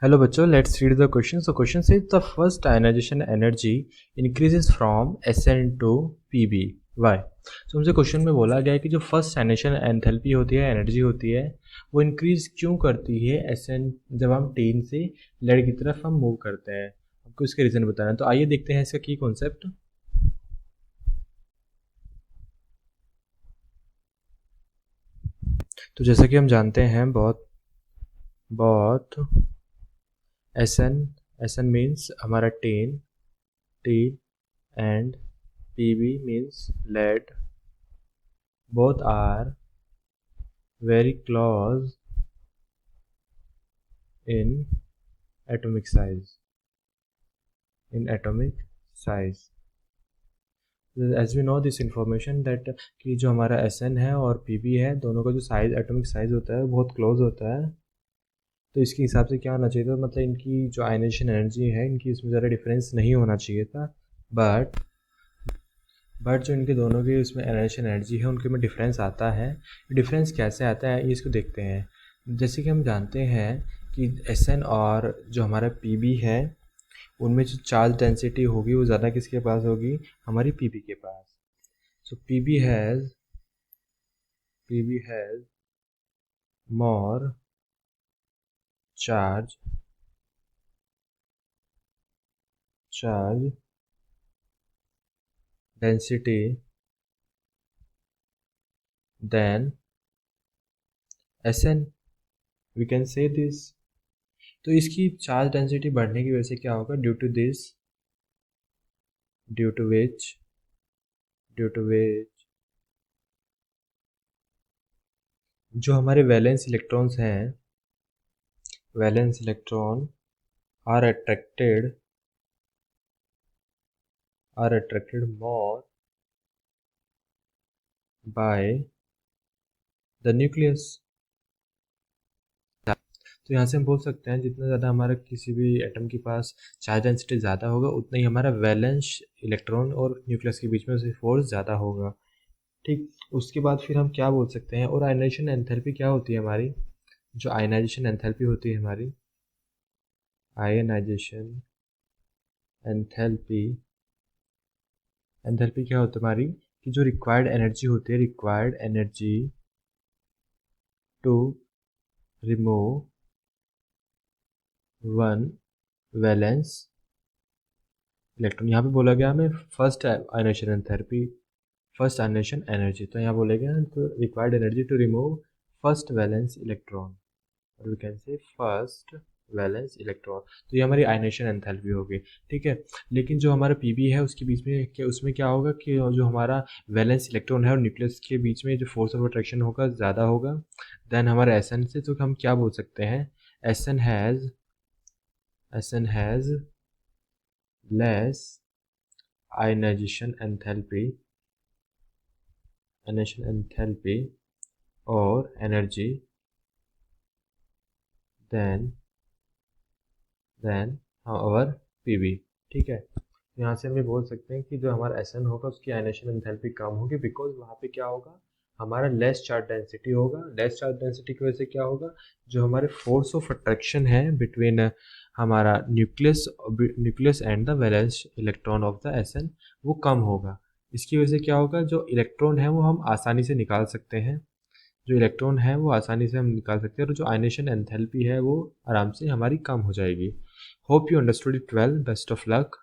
Hello बच्चों, let's read the question. So question says the first ionization energy increases from Sn to Pb. Why? So हमसे question में बोला गया है कि जो फर्स्ट आयनाइजेशन एंथैल्पी होती है, एनर्जी होती है, वो इंक्रीज क्यों करती है Sn जब हम टेन से लेड की तरफ हम मूव करते हैं. आपको इसके रीज़न बताना है. तो आइए देखते हैं इसका की कॉन्सेप्ट. तो जैसा कि हम जानते हैं बहुत Sn मीन्स हमारा ten and Pb means lead. Both are very close in atomic size. As we know this information that कि जो हमारा Sn है और Pb है, दोनों का जो साइज एटॉमिक साइज होता है वो बहुत क्लोज होता है. तो इसके हिसाब से क्या होना चाहिए था, मतलब इनकी जो आयनाइजेशन एनर्जी है इनकी इसमें ज़्यादा डिफरेंस नहीं होना चाहिए था. बट जो इनके दोनों की उसमें आयनाइजेशन एनर्जी है उनके में डिफरेंस आता है. डिफरेंस कैसे आता है ये इसको देखते हैं. जैसे कि हम जानते हैं कि Sn और जो हमारा Pb है उनमें जो चार्ज डेंसिटी होगी वो ज़्यादा किसके पास होगी, हमारी Pb के पास. सो Pb has more charge density than Sn. We can say this. तो इसकी चार्ज डेंसिटी बढ़ने की वजह से क्या होगा, ड्यू टू विच जो हमारे वैलेंस इलेक्ट्रॉन्स हैं, valence electron are attracted more by the nucleus. तो यहाँ से हम बोल सकते हैं जितना ज़्यादा हमारा किसी भी एटम के पास चार्ज डेंसिटी ज़्यादा होगा उतना ही हमारा वैलेंस इलेक्ट्रॉन और न्यूक्लियस के बीच में उसे फोर्स ज़्यादा होगा. ठीक, उसके बाद फिर हम क्या बोल सकते हैं, और आयनाइजेशन एंथैल्पी क्या होती है हमारी, जो आयनाइजेशन एंथैल्पी होती है हमारी, आयनाइजेशन एंथैल्पी क्या होती है हमारी, कि जो रिक्वायर्ड एनर्जी होती है, required energy to remove one valence electron. यहाँ पे बोला गया हमें फर्स्ट आयनाइजेशन एनर्जी, तो यहाँ बोला गया तो required energy to remove first valence electron, और we can say first valence electron. तो ये हमारी आयनाइजेशन एंथैल्पी होगी. ठीक है, लेकिन जो हमारा पीबी है उसके बीच में क्या, उसमें क्या होगा कि जो हमारा वैलेंस इलेक्ट्रॉन है और न्यूक्लियस के बीच में जो फोर्स ऑफ अट्रैक्शन होगा ज़्यादा होगा देन हमारा एसएन से. तो हम क्या बोल सकते हैं, SN has less ionisation enthalpy और एनर्जी देन आवर पीबी. ठीक है, यहाँ से हम ये बोल सकते हैं कि जो हमारा एसएन होगा उसकी आयनाइजेशन एंथैल्पी कम होगी, बिकॉज वहाँ पे क्या होगा, हमारा लेस चार्ज डेंसिटी होगा. लेस चार्ज डेंसिटी की वजह से क्या होगा, जो हमारे फोर्स ऑफ अट्रैक्शन है बिटवीन हमारा nucleus and the valence electron of the SN वो कम होगा. इसकी वजह से क्या होगा, जो इलेक्ट्रॉन है वो हम आसानी से निकाल सकते हैं, और जो आयनेशन एंथैल्पी है वो आराम से हमारी कम हो जाएगी. Hope you understood it well. Best of luck.